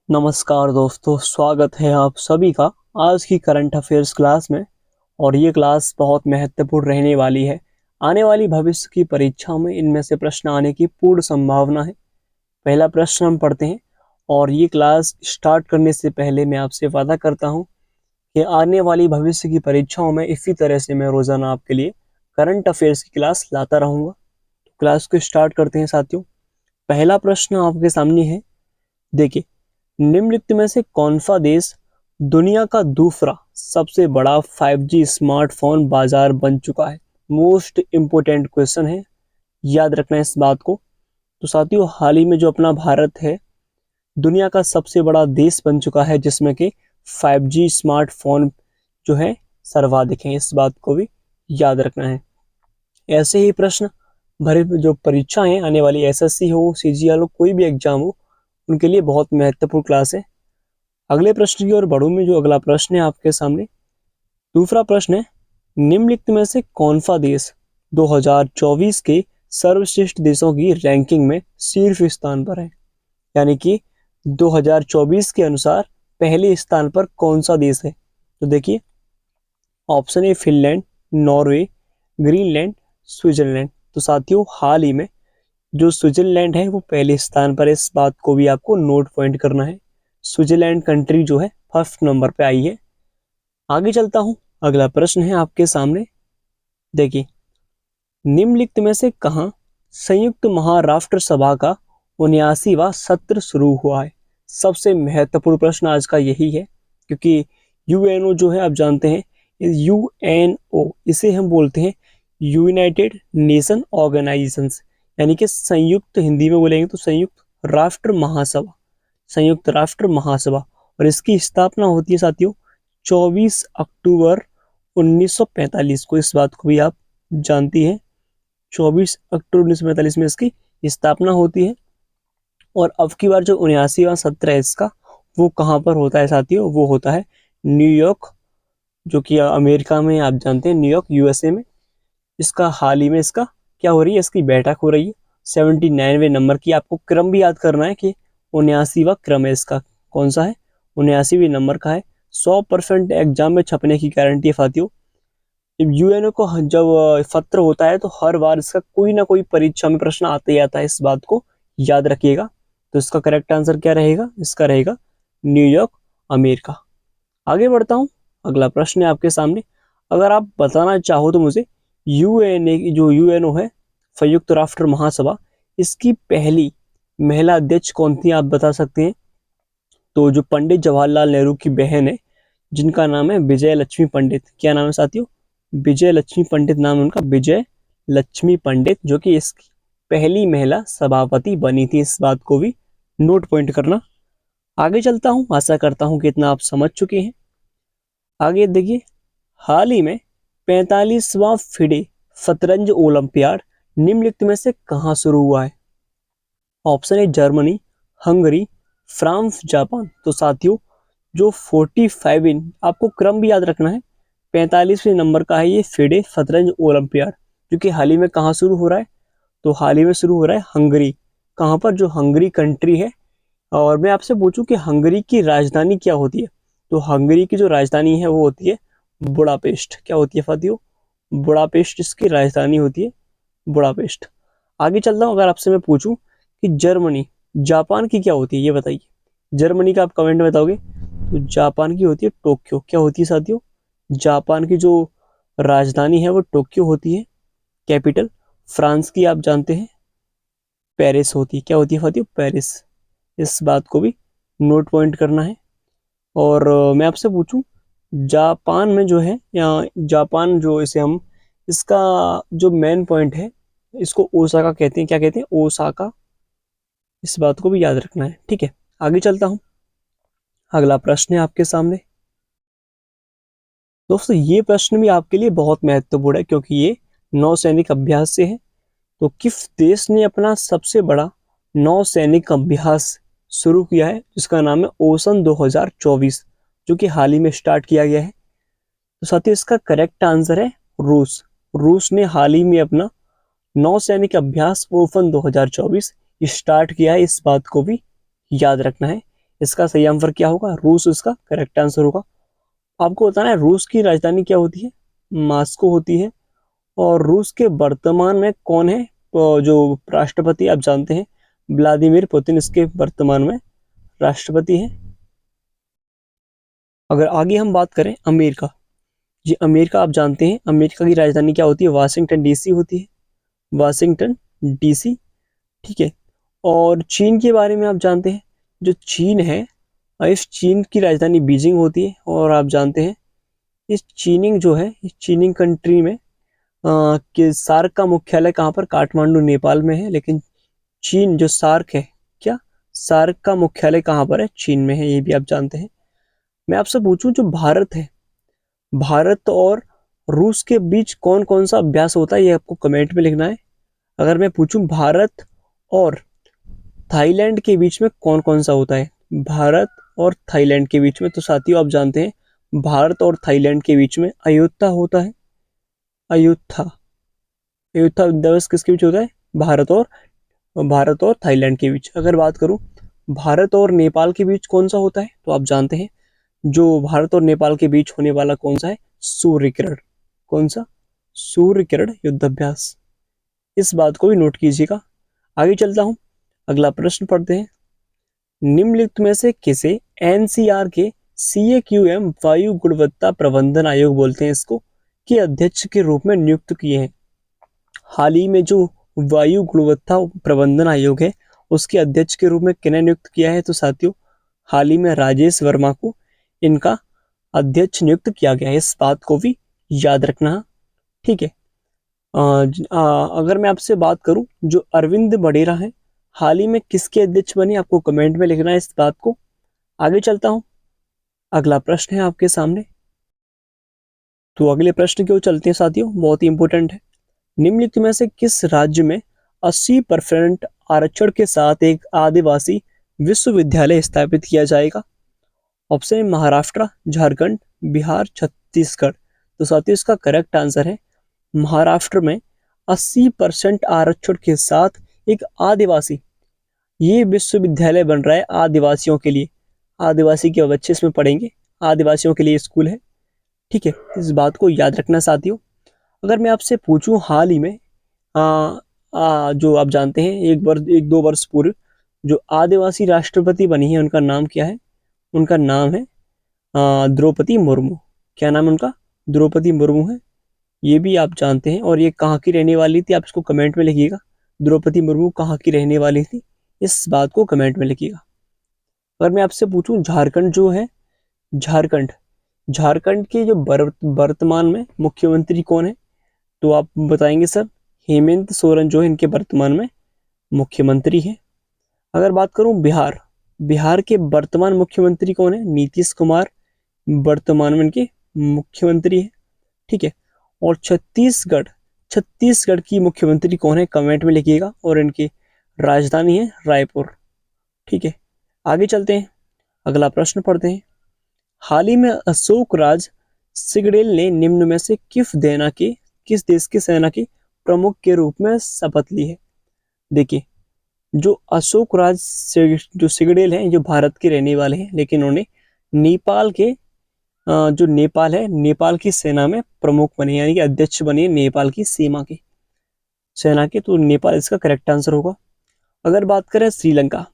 नमस्कार दोस्तों, स्वागत है आप सभी का आज की करंट अफेयर्स क्लास में। और ये क्लास बहुत महत्वपूर्ण रहने वाली है। आने वाली भविष्य की परीक्षा में इनमें से प्रश्न आने की पूर्ण संभावना है। पहला प्रश्न हम पढ़ते हैं। और ये क्लास स्टार्ट करने से पहले मैं आपसे वादा करता हूँ कि आने वाली भविष्य की परीक्षाओं में इसी तरह से मैं रोजाना आपके लिए करंट अफेयर्स की क्लास लाता रहूँगा। तो क्लास को स्टार्ट करते हैं साथियों। पहला प्रश्न आपके सामने है। देखिए, निम्नलिखित में से कौन सा देश दुनिया का दूसरा सबसे बड़ा 5G स्मार्टफोन बाजार बन चुका है? मोस्ट इंपोर्टेंट क्वेश्चन है, याद रखना इस बात को। तो साथियों, हाल ही में जो अपना भारत है दुनिया का सबसे बड़ा देश बन चुका है, जिसमें कि 5G स्मार्टफोन जो है सर्वाधिक है। इस बात को भी याद रखना है। ऐसे ही प्रश्न भरे जो परीक्षाएं आने वाली, एसएससी हो, सीजीएल हो, कोई भी एग्जाम हो, उनके लिए बहुत महत्वपूर्ण क्लास है। अगले प्रश्न की ओर बढ़ूं में जो अगला प्रश्न है आपके सामने, दूसरा प्रश्न है। निम्नलिखित में से कौन सा देश 2024 के सर्वश्रेष्ठ देशों की रैंकिंग में शीर्ष स्थान पर है? यानी कि 2024 के अनुसार पहले स्थान पर कौन सा देश है? तो देखिए, option A Finland, Norway, Greenland, Switzerland. तो साथियों, हाल ही में जो स्विट्जरलैंड है वो पहले स्थान पर है। इस बात को भी आपको नोट पॉइंट करना है। स्विट्जरलैंड कंट्री जो है फर्स्ट नंबर पे आई है। आगे चलता हूं। अगला प्रश्न है आपके सामने। देखिए, निम्नलिखित में से कहां संयुक्त महाराष्ट्र सभा का 79वां सत्र शुरू हुआ है? सबसे महत्वपूर्ण प्रश्न आज का यही है, क्योंकि यूएनओ जो है आप जानते हैं, यूएनओ इसे हम बोलते हैं यूनाइटेड नेशन ऑर्गेनाइजेशंस, यानी कि संयुक्त, हिंदी में बोलेंगे तो संयुक्त राष्ट्र महासभा। संयुक्त राष्ट्र महासभा। और इसकी स्थापना होती है साथियों 24 अक्टूबर 1945 को। इस बात को भी आप जानती हैं, 24 अक्टूबर 1945 में इसकी स्थापना होती है। और अब की बार जो 79वां सत्र है इसका, वो कहाँ पर होता है साथियों? वो होता है न्यूयॉर्क, जो कि अमेरिका में, आप जानते हैं, न्यूयॉर्क यूएसए में। इसका हाल ही में इसका क्या हो रही है, इसकी बैठक हो रही है 79वें नंबर की। आपको क्रम भी याद करना है कि 79वां क्रम है इसका। कौन सा है? 79वें नंबर का है। 100% एग्जाम में छपने की गारंटी है साथियों। यूएनओ को जब सत्र होता है तो हर बार इसका कोई ना कोई परीक्षा में प्रश्न आता ही आता है। इस बात को याद रखिएगा। तो इसका करेक्ट आंसर क्या रहेगा? इसका रहेगा न्यूयॉर्क, अमेरिका। आगे बढ़ता हूँ। अगला प्रश्न है आपके सामने। अगर आप बताना चाहो तो मुझे, यूएनए जो यूएनओ है, संयुक्त राष्ट्र महासभा, इसकी पहली महिला अध्यक्ष कौन थी, आप बता सकते हैं? तो जो पंडित जवाहरलाल नेहरू की बहन है, जिनका नाम है विजय लक्ष्मी पंडित। क्या नाम है साथियों? विजय लक्ष्मी पंडित नाम है उनका, विजय लक्ष्मी पंडित, जो कि इसकी पहली महिला सभापति बनी थी। इस बात को भी नोट पॉइंट करना। आगे चलता हूं। आशा करता हूं कि इतना आप समझ चुके हैं। आगे देखिए, हाल ही में 45वां फिडे शतरंज ओलंपियाड निम्नलिखित में से कहां शुरू हुआ है? ऑप्शन है जर्मनी, हंगरी, फ्रांस, जापान। तो साथियों, जो 45 इन, आपको क्रम भी याद रखना है, 45वें नंबर का है ये फिडे शतरंज ओलंपियाड, जो कि हाल ही में कहाँ शुरू हो रहा है? तो हाल ही में शुरू हो रहा है हंगरी। कहाँ पर? जो हंगरी कंट्री है। और मैं आपसे पूछूं कि हंगरी की राजधानी क्या होती है? तो हंगरी की जो राजधानी है वो होती है बुडापेस्ट। क्या होती है साथियों? बुडापेस्ट इसकी राजधानी होती है, बुडापेस्ट। आगे चलता हूँ। अगर आपसे मैं पूछूं कि जर्मनी, जापान की क्या होती है, ये बताइए। जर्मनी का आप कमेंट में बताओगे। तो जापान की होती है टोक्यो। क्या होती है साथियों? जापान की जो राजधानी है वो टोक्यो होती है, कैपिटल। फ्रांस की आप जानते हैं पेरिस होती है। क्या होती है साथियों? पेरिस। इस बात को भी नोट पॉइंट करना है। और मैं आपसे पूछूं, जापान में जो है, या जापान जो इसे हम, इसका जो मेन पॉइंट है, इसको ओसाका कहते हैं। क्या कहते हैं? ओसाका। इस बात को भी याद रखना है, ठीक है। आगे चलता हूं। अगला प्रश्न है आपके सामने। दोस्तों, ये प्रश्न भी आपके लिए बहुत महत्वपूर्ण है, क्योंकि ये नौसैनिक अभ्यास से है। तो किस देश ने अपना सबसे बड़ा नौसैनिक अभ्यास शुरू किया है, जिसका नाम है ओसन 2024, जो कि हाल ही में स्टार्ट किया गया है? तो साथियों, इसका करेक्ट आंसर है रूस। रूस ने हाल ही में अपना नौसैनिक अभ्यास ओसन 2024 स्टार्ट किया है। इस बात को भी याद रखना है। इसका सही आंसर क्या होगा? रूस इसका करेक्ट आंसर होगा। आपको बताना है रूस की राजधानी क्या होती है? मॉस्को होती है। और रूस के वर्तमान में कौन है जो राष्ट्रपति? आप जानते हैं व्लादिमीर पुतिन इसके वर्तमान में राष्ट्रपति हैं। अगर आगे हम बात करें अमेरिका, जी अमेरिका आप जानते हैं अमेरिका की राजधानी क्या होती है? वाशिंगटन डीसी होती है, वाशिंगटन डीसी। ठीक है। और चीन के बारे में आप जानते हैं, जो चीन है इस चीन की राजधानी बीजिंग होती है। और आप जानते हैं इस चीनिंग जो है इस चीनिंग कंट्री में कि सार्क का मुख्यालय कहाँ पर? काठमांडू नेपाल में है। लेकिन चीन जो सार्क है, क्या सार्क का मुख्यालय कहाँ पर है? चीन में है, ये भी आप जानते हैं। मैं आपसे पूछूं जो भारत है, भारत और रूस के बीच कौन कौन सा अभ्यास होता है? ये आपको कमेंट में लिखना है। अगर मैं पूछूं भारत और थाईलैंड के बीच में कौन कौन सा होता है? भारत और थाईलैंड के बीच में, तो साथियों आप जानते हैं भारत और थाईलैंड के बीच में अयोध्या होता है। अयोध्या, अयोध्या दिवस किसके बीच होता है? भारत और थाईलैंड के बीच। अगर बात करूं भारत और नेपाल के बीच कौन सा होता है, तो आप जानते हैं जो भारत और नेपाल के बीच होने वाला कौन सा है? सूर्य किरण। कौन सा? सूर्य किरण युद्धाभ्यास। इस बात को भी नोट कीजिएगा। आगे चलता हूं, अगला प्रश्न पढ़ते हैं। निम्नलिखित में से किसे एनसीआर के CAQM वायु गुणवत्ता प्रबंधन आयोग बोलते हैं इसको, के अध्यक्ष के रूप में नियुक्त किए हैं? हाल ही में जो वायु गुणवत्ता प्रबंधन आयोग है उसके अध्यक्ष के रूप में किन्हें नियुक्त किया है? तो साथियों हाल ही में राजेश वर्मा को इनका अध्यक्ष नियुक्त किया गया है। इस बात को भी याद रखना। ठीक है। अगर मैं आपसे बात करूं जो अरविंद बडेरा है हाल ही में किसके अध्यक्ष बने? आपको कमेंट में लिखना है इस बात को। आगे चलता हूं, अगला प्रश्न है आपके सामने। तो अगले प्रश्न की ओर चलते हैं साथियों, बहुत ही इंपॉर्टेंट है। निम्नलिखित में से किस राज्य में 80% आरक्षण के साथ एक आदिवासी विश्वविद्यालय स्थापित किया जाएगा? ऑप्शन है महाराष्ट्र, झारखंड, बिहार, छत्तीसगढ़। तो साथियों इसका करेक्ट आंसर है महाराष्ट्र में 80% आरक्षण के साथ एक आदिवासी ये विश्वविद्यालय बन रहा है आदिवासियों के लिए। आदिवासी के बच्चे इसमें पढ़ेंगे, आदिवासियों के लिए स्कूल है। ठीक है, इस बात को याद रखना साथियों। अगर मैं आपसे पूछूं हाल ही में जो आप जानते हैं एक दो वर्ष पूर्व जो आदिवासी राष्ट्रपति बनी है उनका नाम क्या है? उनका नाम है द्रौपदी मुर्मू। क्या नाम है उनका? द्रौपदी मुर्मू है। ये भी आप जानते हैं। और ये कहाँ की रहने वाली थी? आप इसको कमेंट में लिखिएगा। द्रौपदी मुर्मू कहाँ की रहने वाली थी? इस बात को कमेंट में लिखिएगा। अगर मैं आपसे पूछूं झारखंड जो है, झारखंड झारखंड के जो वर्तमान में मुख्यमंत्री कौन है? तो आप बताएंगे सर हेमंत सोरेन जो है इनके वर्तमान में मुख्यमंत्री हैं। अगर बात करूं बिहार, बिहार के वर्तमान मुख्यमंत्री कौन है? नीतीश कुमार वर्तमान में इनके मुख्यमंत्री है। ठीक है। और छत्तीसगढ़, छत्तीसगढ़ की मुख्यमंत्री कौन है? कमेंट में लिखिएगा। और इनकी राजधानी है रायपुर। ठीक है, आगे चलते हैं, अगला प्रश्न पढ़ते हैं। हाल ही में अशोक राज सिगडेल ने निम्न में से किस देश की सेना के प्रमुख के रूप में शपथ ली है? देखिए जो अशोक राज जो सिगडेल हैं जो भारत के रहने वाले हैं, लेकिन उन्होंने नेपाल के जो नेपाल है नेपाल की सेना में प्रमुख बने, यानी कि अध्यक्ष बने नेपाल की सीमा के सेना के। तो नेपाल इसका करेक्ट आंसर होगा। अगर बात करें श्रीलंका,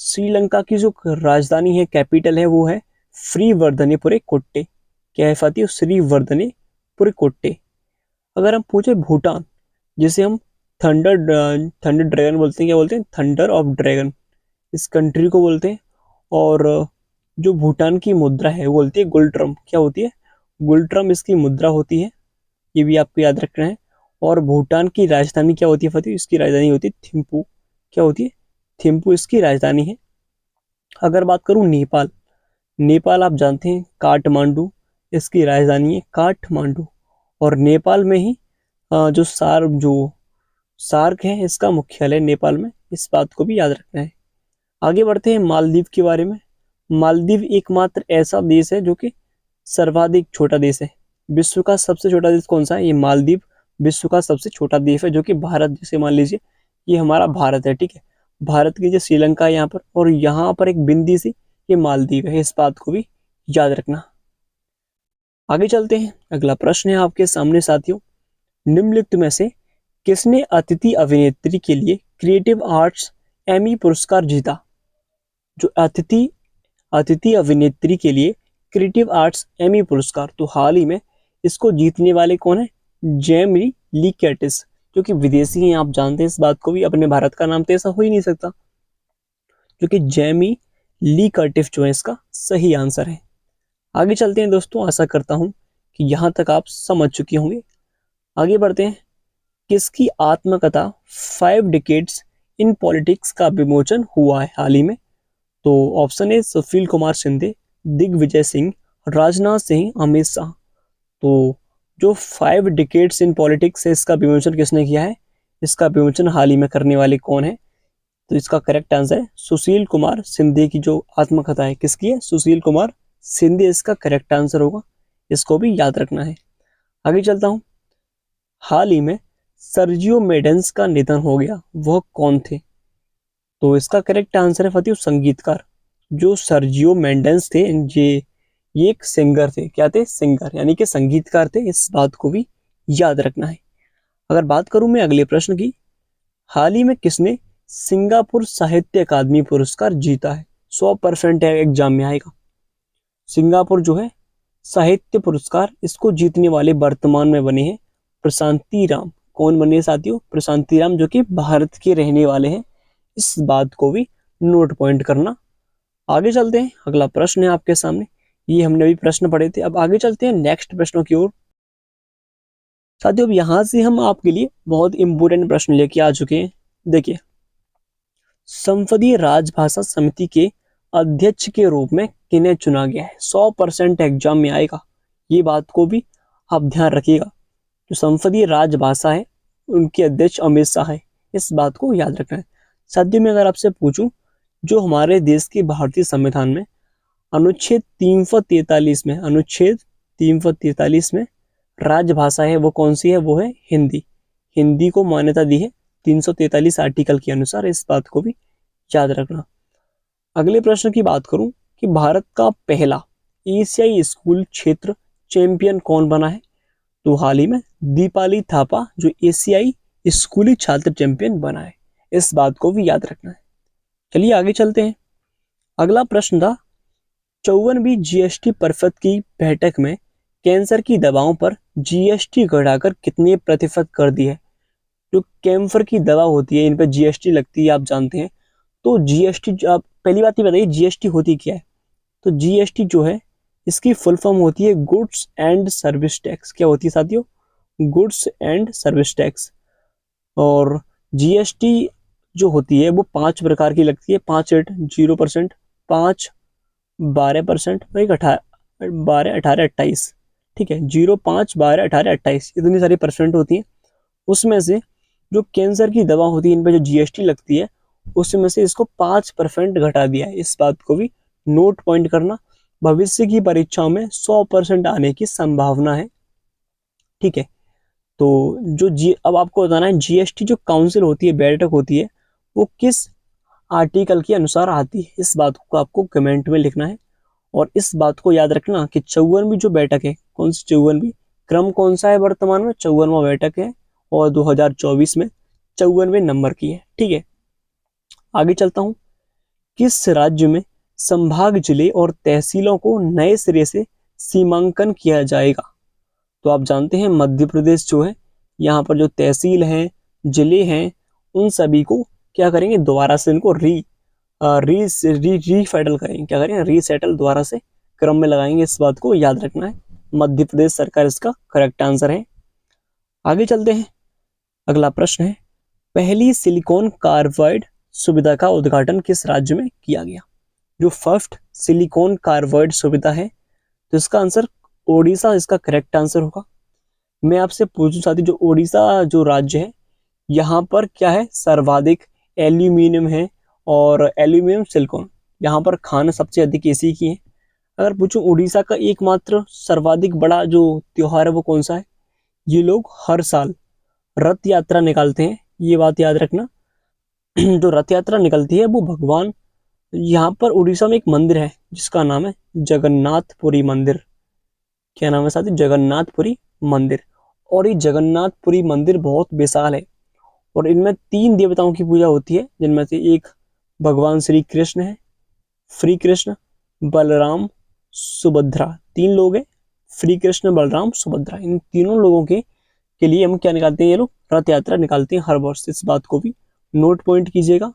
श्रीलंका की जो राजधानी है कैपिटल है वो है श्रीवर्धनेपुरे क्या है साथियों? श्रीवर्धनेपुरे। अगर हम पूछे भूटान, जिसे हम थंडर ड्रैगन बोलते हैं, क्या बोलते हैं? थंडर ऑफ ड्रैगन इस कंट्री को बोलते हैं। और जो भूटान की मुद्रा है वो बोलती है गुलट्रम। क्या होती है? गुलट्रम इसकी मुद्रा होती है, ये भी आपको याद रखना है। और भूटान की राजधानी क्या होती है फतेह? इसकी राजधानी होती है थिम्पू। क्या होती है? थिम्पू इसकी राजधानी है। अगर बात करूं नेपाल, नेपाल आप जानते हैं काठमांडू इसकी राजधानी है, काठमांडू। और नेपाल में ही जो सार्क है इसका मुख्यालय नेपाल में। इस बात को भी याद रखना है। आगे बढ़ते हैं मालदीव के बारे में। मालदीव एकमात्र ऐसा देश है जो कि सर्वाधिक छोटा देश है। विश्व का सबसे छोटा देश कौन सा है? ये मालदीव विश्व का सबसे छोटा देश है, जो कि भारत जैसे मान लीजिए ये हमारा भारत है। ठीक है, भारत की जो श्रीलंका है यहाँ पर, और यहाँ पर एक बिंदी सी ये मालदीव है, इस बात को भी याद रखना। आगे चलते हैं, अगला प्रश्न है आपके सामने साथियों। निम्नलिखित में से किसने अतिथि अभिनेत्री के लिए क्रिएटिव आर्ट्स एमी पुरस्कार जीता? जो अतिथि अतिथि अभिनेत्री के लिए क्रिएटिव आर्ट्स एमी पुरस्कार, तो हाल ही में इसको जीतने वाले कौन है? जेमी ली कर्टिस, जो कि विदेशी हैं, आप जानते हैं इस बात को भी। अपने भारत का नाम तो ऐसा हो ही नहीं सकता, जो कि जेमी ली कर्टिस जो है इसका सही आंसर है। आगे चलते हैं दोस्तों, आशा करता हूं कि यहां तक आप समझ चुके होंगे। आगे बढ़ते हैं। किसकी आत्मकथा 5 डिकेड्स इन पॉलिटिक्स का विमोचन हुआ है हाल ही में? तो ऑप्शन है सुशील कुमार शिंदे, दिग्विजय सिंह, राजनाथ सिंह, अमित शाह। तो जो 5 डिकेड्स इन पॉलिटिक्स है, इसका विमोचन किसने किया है? इसका विमोचन हाल ही में करने वाले कौन है? तो इसका करेक्ट आंसर है सुशील कुमार शिंदे की जो आत्मकथा है। किसकी है? सुशील कुमार शिंदे इसका करेक्ट आंसर होगा, इसको भी याद रखना है। आगे चलता हूं। हाल ही में सर्जियो मेंडेस का निधन हो गया, वह कौन थे? तो इसका करेक्ट आंसर है फतियो, संगीतकार। जो सर्जियो मेंडेस थे, ये एक सिंगर थे। क्या थे? सिंगर, यानी कि संगीतकार थे, इस बात को भी याद रखना है। अगर बात करूं मैं अगले प्रश्न की, हाल ही में किसने सिंगापुर साहित्य अकादमी पुरस्कार जीता है? 100% एग्जाम में आएगा। सिंगापुर जो है साहित्य पुरस्कार, इसको जीतने वाले वर्तमान में बने हैं प्रशांति राम। कौन बने साथियों? प्रशांति राम, जो कि भारत के रहने वाले हैं, इस बात को भी नोट पॉइंट करना। आगे चलते हैं, अगला प्रश्न है आपके सामने। ये हमने अभी प्रश्न पढ़े थे, अब आगे चलते हैं नेक्स्ट प्रश्नों की ओर। साथियों अब यहां से हम आपके लिए बहुत इंपोर्टेंट प्रश्न लेके आ चुके हैं। देखिए, संसदीय राजभाषा समिति के अध्यक्ष के रूप में किन्हें चुना गया है? 100% एग्जाम में आएगा, ये बात को भी आप ध्यान रखिएगा। जो संसदीय राजभाषा है, उनके अध्यक्ष अमित शाह है, इस बात को याद रखना है। साथियों में अगर आपसे पूछूं, जो हमारे देश के भारतीय संविधान में अनुच्छेद 343 में राजभाषा है, वो कौन सी है? वो है हिंदी। हिंदी को मान्यता दी है 343 आर्टिकल के अनुसार, इस बात को भी याद रखना। अगले प्रश्न की बात करूं कि भारत का पहला एशियाई स्कूल क्षेत्र चैंपियन कौन बना है? तो हाल ही में दीपाली थापा जो एशियाई स्कूली छात्र चैंपियन बना है, इस बात को भी याद रखना है। चलिए आगे चलते हैं। अगला प्रश्न था, 54वीं जीएसटी परिषद की बैठक में कैंसर की दवाओं पर जीएसटी घटाकर कितने प्रतिशत कर दी है? जो कैंसर की दवा होती है, इन पर जीएसटी लगती है, आप जानते हैं। तो जीएसटी, आप पहली बात ये बताइए जीएसटी होती क्या है? तो जीएसटी जो है, इसकी फुल फॉर्म होती है गुड्स एंड सर्विस टैक्स। क्या होती है साथियों? Goods and service tax. और जीएसटी जो होती है वो 5 प्रकार की लगती है। 5 रेट, 0%, 5, 12%, एक 12, 18, 28। ठीक है, 0, 5, 12, 18, 28, इतनी सारी परसेंट होती है। उसमें से जो कैंसर की दवा होती है, इन पर जो जीएसटी लगती है, उसमें से इसको 5% घटा दिया है, इस बात को भी नोट पॉइंट करना। भविष्य की परीक्षाओं में 100% आने की संभावना है। ठीक है, तो अब आपको बताना है जीएसटी जो काउंसिल होती है, बैठक होती है, वो किस आर्टिकल के अनुसार आती है, इस बात को आपको कमेंट में लिखना है। और इस बात को याद रखना कि 54वीं जो बैठक है, कौन सी 54वीं, क्रम कौन सा है वर्तमान में? 54वां बैठक है, और 2024 में 54वें नंबर की है। ठीक है, आगे चलता हूं। किस राज्य में संभाग, जिले और तहसीलों को नए सिरे से सीमांकन किया जाएगा? तो आप जानते हैं मध्य प्रदेश जो है, यहाँ पर जो तहसील हैं, जिले हैं, उन सभी को क्या करेंगे? दोबारा से इनको रीफेडल करेंगे। क्या करेंगे? रीसेटल, दोबारा से क्रम में लगाएंगे, इस बात को याद रखना है। मध्य प्रदेश सरकार इसका करेक्ट आंसर है। आगे चलते हैं, अगला प्रश्न है, पहली सिलिकॉन कार्बाइड सुविधा का उद्घाटन किस राज्य में किया गया? जो फर्स्ट सिलिकॉन कार्बाइड सुविधा है, तो इसका आंसर ओडिशा इसका करेक्ट आंसर होगा। मैं आपसे पूछूं साथी, जो ओडिशा जो राज्य है, यहाँ पर क्या है? सर्वाधिक एल्यूमिनियम है, और एल्यूमिनियम सिलिकॉन, यहाँ पर खान सबसे अधिक इसी की है। अगर पूछूं उड़ीसा का एकमात्र सर्वाधिक बड़ा जो त्योहार है वो कौन सा है? ये लोग हर साल रथ यात्रा निकालते हैं, ये बात याद रखना। जो रथ यात्रा निकलती है वो भगवान यहाँ पर उड़ीसा में एक मंदिर है जिसका नाम है जगन्नाथपुरी मंदिर। क्या नाम है साथी? जगन्नाथपुरी मंदिर। और ये जगन्नाथपुरी मंदिर बहुत विशाल है और इनमें 3 देवताओं की पूजा होती है, जिनमें से एक भगवान श्री कृष्ण है, श्री कृष्ण, बलराम, सुभद्रा। 3 लोग हैं, श्री कृष्ण, बलराम, सुभद्रा। इन तीनों लोगों के लिए हम क्या निकालते हैं? ये लोग रथ यात्रा निकालते हैं हर वर्ष। इस बात को भी नोट पॉइंट कीजिएगा।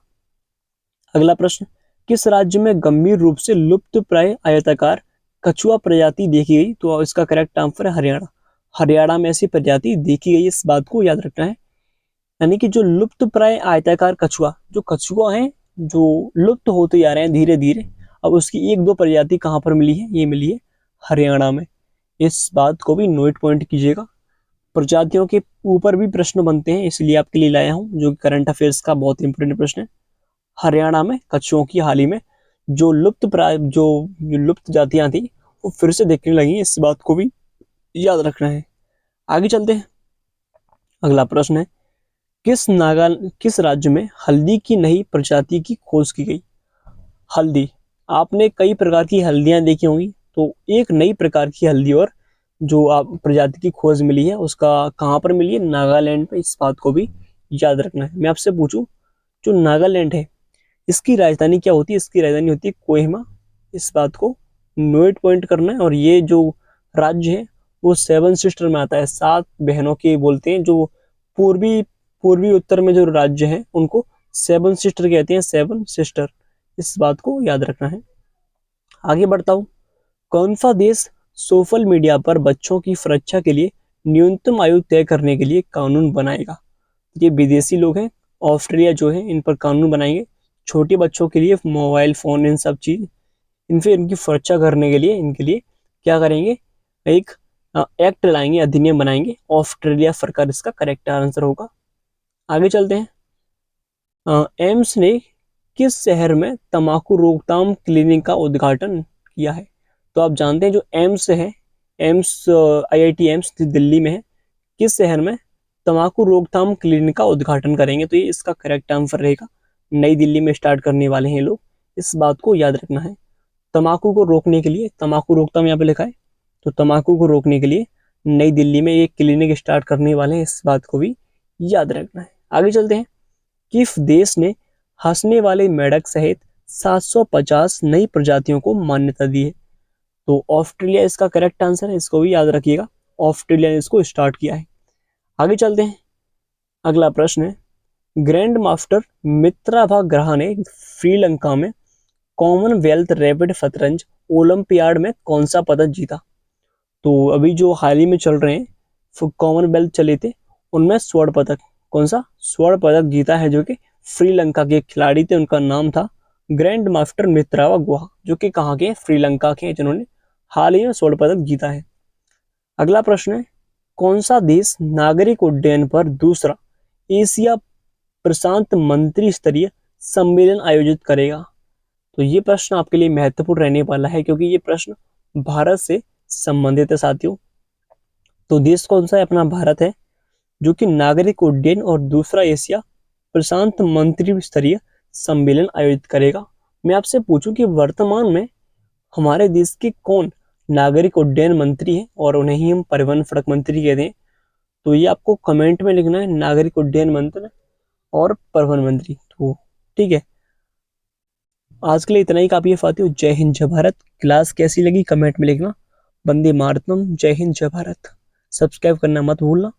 अगला प्रश्न, किस राज्य में गंभीर रूप से लुप्त प्राय आयताकार कछुआ प्रजाति देखी गई? तो इसका करेक्ट आंसर है हरियाणा। हरियाणा में ऐसी प्रजाति देखी गई, इस बात को याद रखना है। यानी कि जो लुप्त प्राय आयताकार कछुआ, जो कछुआ है जो लुप्त होते जा रहे हैं धीरे धीरे, अब उसकी 1-2 प्रजाति कहाँ पर मिली है? ये मिली है हरियाणा में। इस बात को भी नोट पॉइंट कीजिएगा। प्रजातियों के ऊपर भी प्रश्न बनते हैं, इसलिए आपके लिए लाया हूं, जो करंट अफेयर्स का बहुत इंपोर्टेंट प्रश्न है। हरियाणा में कछुओं की हाल ही में जो लुप्त प्राय जो लुप्त जातियां थी वो फिर से देखने लगी, इस बात को भी याद रखना है। आगे चलते हैं। अगला प्रश्न है, किस राज्य में हल्दी की नई प्रजाति की खोज की गई? हल्दी, आपने कई प्रकार की हल्दियां देखी होंगी, तो एक नई प्रकार की हल्दी और जो आप प्रजाति की खोज मिली है उसका कहाँ पर मिली है? नागालैंड पे। इस बात को भी याद रखना है। मैं आपसे पूछूं, जो नागालैंड है इसकी राजधानी क्या होती है? इसकी राजधानी होती है कोहिमा। इस बात को नोट पॉइंट करना है। और ये जो राज्य है वो 7 सिस्टर में आता है, 7 बहनों के बोलते हैं। जो पूर्वी पूर्वी उत्तर में जो राज्य है उनको 7 सिस्टर कहते हैं, 7 सिस्टर। इस बात को याद रखना है। आगे बढ़ता हूँ। कौन सा देश सोशल मीडिया पर बच्चों की सुरक्षा के लिए न्यूनतम आयु तय करने के लिए कानून बनाएगा? ये विदेशी लोग हैं, ऑस्ट्रेलिया जो है, इन पर कानून बनाएंगे छोटे बच्चों के लिए, मोबाइल फोन इन सब चीज इनसे इनकी सुरक्षा करने के लिए। इनके लिए क्या करेंगे? एक एक्ट लाएंगे, अधिनियम बनाएंगे। ऑस्ट्रेलिया सरकार इसका करेक्ट आंसर होगा। आगे चलते हैं। एम्स ने किस शहर में तंबाकू रोकथाम क्लिनिक का उद्घाटन किया है? तो आप जानते हैं जो एम्स है, एम्स आईआईटी एम्स दिल्ली में है। किस शहर में तंबाकू रोकथाम क्लिनिक का उद्घाटन करेंगे? तो ये इसका करेक्ट आंसर रहेगा, नई दिल्ली में स्टार्ट करने वाले हैं लोग। इस बात को याद रखना है। तंबाकू को रोकने के लिए, तंबाकू रोकथाम यहाँ पे लिखा है, तो तंबाकू को रोकने के लिए नई दिल्ली में एक क्लिनिक स्टार्ट करने वाले हैं, इस बात को भी याद रखना है। आगे चलते हैं। किस देश ने हंसने वाले मेढक सहित 750 नई प्रजातियों को मान्यता दी है? तो ऑस्ट्रेलिया इसका करेक्ट आंसर है, इसको भी याद रखिएगा। ऑस्ट्रेलिया ने इसको स्टार्ट किया है। आगे चलते हैं। अगला प्रश्न है, ग्रैंड मास्टर मित्राभा ग्रहा ने श्रीलंका में कॉमनवेल्थ रैपिड शतरंज ओलंपियाड में कौन सा पदक जीता? तो अभी जो हाल ही में चल रहे हैं कॉमनवेल्थ चले थे, उनमें स्वर्ण पदक, कौन सा स्वर्ण पदक जीता है, जो कि श्रीलंका के खिलाड़ी थे। उनका नाम था ग्रैंड मास्टर मित्रावा गुहा, जो कि कहाँ के? श्रीलंका के, जिन्होंने हाल ही में स्वर्ण पदक जीता है। अगला प्रश्न है, कौन सा देश नागरिक उड्डयन पर दूसरा एशिया प्रशांत मंत्री स्तरीय सम्मेलन आयोजित करेगा? तो ये प्रश्न आपके लिए महत्वपूर्ण रहने वाला है, क्योंकि ये प्रश्न भारत से संबंधित है साथियों। तो देश कौन सा है? अपना भारत है, जो कि नागरिक उड्डयन और दूसरा एशिया प्रशांत मंत्री स्तरीय सम्मेलन आयोजित करेगा। मैं आपसे पूछूं कि वर्तमान में हमारे देश के कौन नागरिक उड्डयन मंत्री हैं, और उन्हें ही हम परिवहन सड़क मंत्री कहते हैं। तो ये आपको कमेंट में लिखना है, नागरिक उड्डयन मंत्री और परिवहन मंत्री। तो ठीक है, आज के लिए इतना ही काफी है साथियों। जय हिंद जय भारत। क्लास कैसी लगी कमेंट में लिखना। वंदे मातरम। जय हिंद जय भारत। सब्सक्राइब करना मत भूलना।